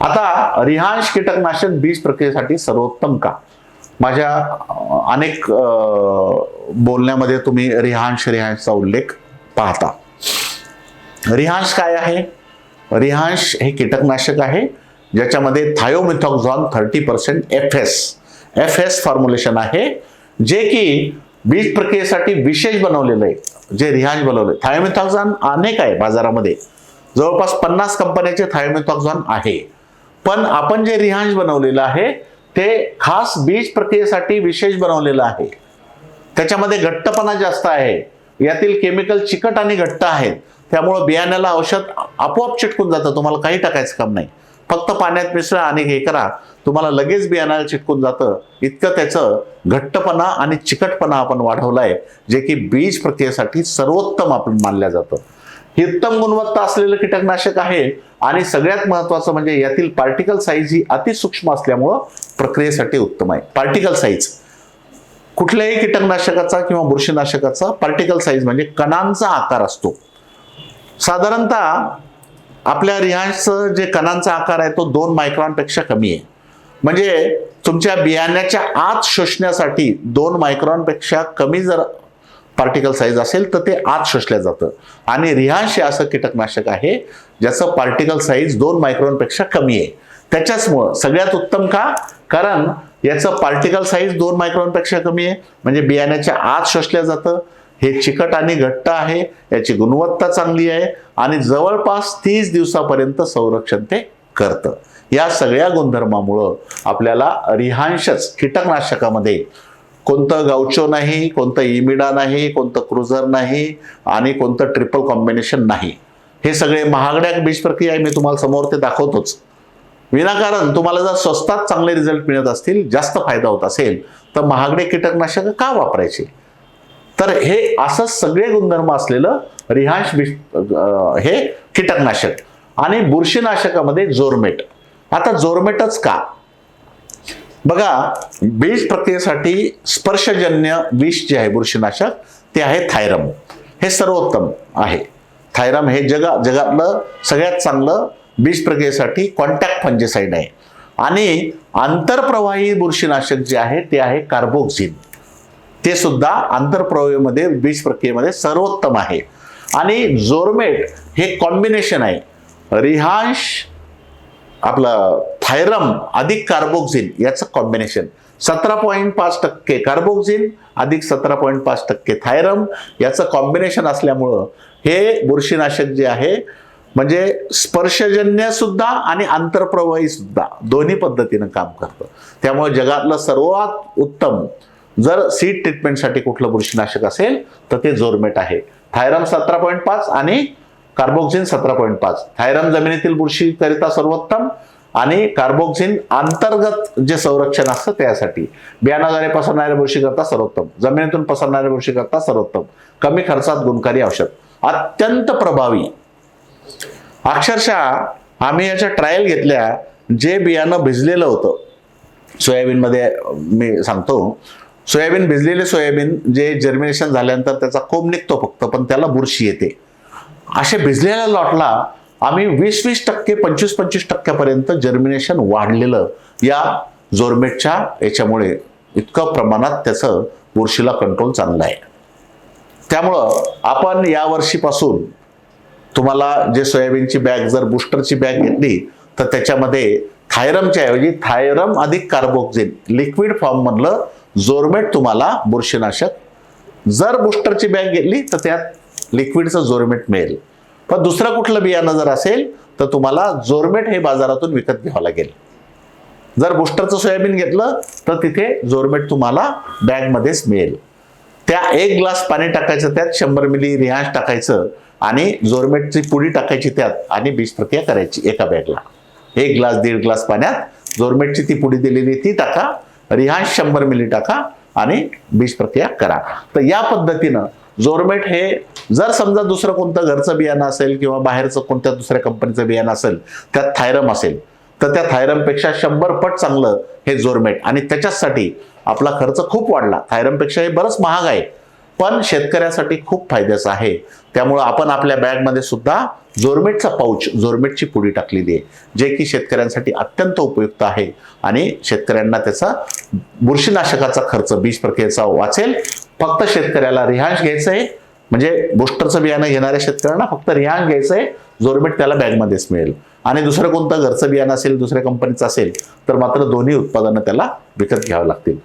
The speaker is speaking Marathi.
आता रिहांश कीटकनाशक बीज प्रक्रियेसाठी सर्वोत्तम का? माझ्या अनेक बोलण्यामध्ये तुम्ही रिहांशचा उल्लेख पाहता. रिहांश काय आहे? रिहांश हे कीटकनाशक आहे ज्याच्यामध्ये थायोमिथॉक्झॉन 30% एफ एस फॉर्म्युलेशन आहे, जे की बीज प्रक्रियेसाठी विशेष बनवलेलं आहे. जे रिहांश बनवले, थायोमिथॉक्झॉन अनेक आहे बाजारामध्ये, जवळपास 50 कंपन्यांचे थायोमिथॉक्झॉन आहे. पण आपण जे रिहांश बनवलेलं आहे ते खास बीज प्रक्रियेसाठी विशेष बनवलेलं आहे. त्याच्यामध्ये घट्टपणा जास्त आहे, यातील केमिकल चिकट आणि घट्ट आहेत, त्यामुळे बियाण्याला औषध आपोआप चिटकून जातं. तुम्हाला काही टाकायचं काम नाही, फक्त पाण्यात मिसळा आणि हे करा, तुम्हाला लगेच बियाण्याला चिटकून जातं. इतकं त्याचं घट्टपणा आणि चिकटपणा आपण वाढवलाय, जे की बीज प्रक्रियेसाठी सर्वोत्तम आपण मानलं जातं. ही उत्तम गुणवत्ता असलेलं कीटकनाशक आहे आणि सगळ्यात महत्वाचं म्हणजे यातील पार्टिकल साईज ही अतिसूक्ष्म असल्यामुळं प्रक्रियेसाठी उत्तम आहे. पार्टिकल साईज कुठल्याही कीटकनाशकाचा किंवा बुरशीनाशकाचा पार्टिकल साईज म्हणजे कणांचा आकार असतो. साधारणतः आपल्या रिहांशचं जे कणांचा आकार आहे तो 2 मायक्रॉन पेक्षा कमी आहे. म्हणजे तुमच्या बियाण्याच्या आत शोषण्यासाठी 2 मायक्रॉन पेक्षा कमी जर पार्टिकल साईज असेल तर ते आत शोषलं जातं. आणि रिहांश हे असं कीटकनाशक आहे ज्याचं पार्टिकल साईज 2 मायक्रॉन पेक्षा कमी आहे. त्याच्याचमुळं सगळ्यात उत्तम का? कारण याचं पार्टिकल साईज 2 मायक्रॉन पेक्षा कमी आहे, म्हणजे बियाण्याच्या आत शोषलं जातं. हे चिकट आणि घट्ट आहे, याची गुणवत्ता चांगली आहे आणि जवळपास 30 दिवसापर्यंत संरक्षण ते करतं. या सगळ्या गुणधर्मामुळं आपल्याला रिहांशच कीटकनाशकामध्ये कोणतं गावचो नाही, कोणतं इमिडा नाही, कोणतं क्रुझर नाही आणि कोणतं ट्रिपल कॉम्बिनेशन नाही. हे सगळे महागड्या बीज प्रक्रिया आहे, मी तुम्हाला समोर ते दाखवतोच. विनाकारण तुम्हाला जर स्वस्तात चांगले रिझल्ट मिळत असतील, जास्त फायदा होत असेल, तर महागडे कीटकनाशक का वापरायचे? तर हे असं सगळे गुणधर्म असलेलं रिहांश हे कीटकनाशक. आणि बुरशीनाशकामध्ये जोरमेट. आता जोरमेटच का? बघा, बीज प्रक्रियेसाठी स्पर्शजन्य विष जे आहे बुरशीनाशक ते आहे थायरम. हे सर्वोत्तम आहे. थायरम हे जगातलं सगळ्यात चांगलं बीज प्रक्रियेसाठी कॉन्टॅक्ट फंजिसाइड आहे. आणि आंतरप्रवाही बुरशीनाशक जे आहे ते आहे कार्बोक्झिन. ते सुद्धा आंतरप्रवाहीमध्ये बीज प्रक्रियेमध्ये सर्वोत्तम आहे. आणि जोरमेट हे कॉम्बिनेशन आहे. रिहांश आपलं थायरम अधिक कार्बोक्झिन याचं कॉम्बिनेशन. 17.5% कार्बोक्झिन अधिक 17.5% थायरम याचं कॉम्बिनेशन असल्यामुळं हे बुरशीनाशक जे आहे म्हणजे स्पर्शजन्य सुद्धा आणि आंतरप्रवाही सुद्धा दोन्ही पद्धतीनं काम करतं. त्यामुळे जगातलं सर्वात उत्तम जर सीड ट्रीटमेंटसाठी कुठलं बुरशीनाशक असेल तर ते जोरमेट आहे. थायरम 17.5 आणि कार्बोक्झिन 17.5. थायरम जमिनीतील बुरशीकरिता सर्वोत्तम आणि कार्बोक्झिन अंतर्गत जे संरक्षण असतं त्यासाठी, बियाणाद्वारे पसरणाऱ्या बुरशी करता सर्वोत्तम, जमिनीतून पसरणाऱ्या बुरशी करता सर्वोत्तम, कमी खर्चात गुणकारी औषध, अत्यंत प्रभावी. अक्षरशः आम्ही याच्या ट्रायल घेतल्या. जे बियाणं भिजलेलं होतं सोयाबीनमध्ये, मी सांगतो, सोयाबीन भिजलेले सोयाबीन जे जर्मिनेशन झाल्यानंतर त्याचा कोंब निघतो फक्त, पण त्याला बुरशी येते. असे भिजलेल्या लॉटला आम्ही 20% 25% जर्मिनेशन वाढलेलं या जोरमेटच्या याच्यामुळे इतकं प्रमाणात त्याचं बुरशीला कंट्रोल चांगलं आहे. त्यामुळं आपण या वर्षीपासून तुम्हाला जे सोयाबीनची बॅग जर बुस्टरची बॅग घेतली तर त्याच्यामध्ये थायरमच्या ऐवजी थायरम अधिक कार्बोक्झिन लिक्विड फॉर्म मधलं जोरमेट तुम्हाला बुरशीनाशक, जर बुस्टरची बॅग घेतली तर त्यात लिक्विडचं जोरमेट मिळेल. पण दुसरं कुठलं बियाणं जर असेल तर तुम्हाला जोरमेट हे बाजारातून विकत घ्यावं लागेल. जर बुस्टरचं सोयाबीन घेतलं तर तिथे जोरमेट तुम्हाला बॅगमध्येच मिळेल. त्या 1 ग्लास पाणी टाकायचं, त्यात 100 मिली रिहांश टाकायचं आणि जोरमेटची पुडी टाकायची त्यात आणि बीज प्रक्रिया करायची एका बॅगला. 1 ग्लास 1.5 ग्लास पाण्यात जोरमेटची ती पुडी दिलेली ती टाका, रिहांश 100 मिली टाका आणि बीज प्रक्रिया करा. तर या पद्धतीनं जोरमेट हे जर समजा दुसरं कोणतं घरचं बियाणं असेल किंवा बाहेरचं कोणत्या दुसऱ्या कंपनीचं बियाणं असेल, त्यात थायरम असेल तर त्या थायरमपेक्षा 100 पट चांगलं हे जोरमेट. आणि त्याच्यासाठी आपला खर्च खूप वाढला. थायरमपेक्षा हे बरंच महाग आहे, पण शेतकऱ्यासाठी खूप फायद्याचं आहे. त्यामुळं आपण आपल्या बॅगमध्ये सुद्धा जोरमेटचा पाऊच, जोरमेटची पुडी टाकलेली आहे, जे की शेतकऱ्यांसाठी अत्यंत उपयुक्त आहे आणि शेतकऱ्यांना त्याचा बुरशीनाशकाचा खर्च बीज प्रक्रियेचा वाचेल. फक्त शेतकऱ्याला रिहांश घ्यायचं आहे, म्हणजे बुस्टरचं बियाणं घेणाऱ्या शेतकऱ्यांना फक्त रिहांश घ्यायचं आहे, जोरमेट त्याला बॅगमध्येच मिळेल. आणि दुसरं कोणतं घरचं बियाणं असेल, दुसऱ्या कंपनीचं असेल तर मात्र दोन्ही उत्पादनं त्याला विकत घ्यावं लागतील.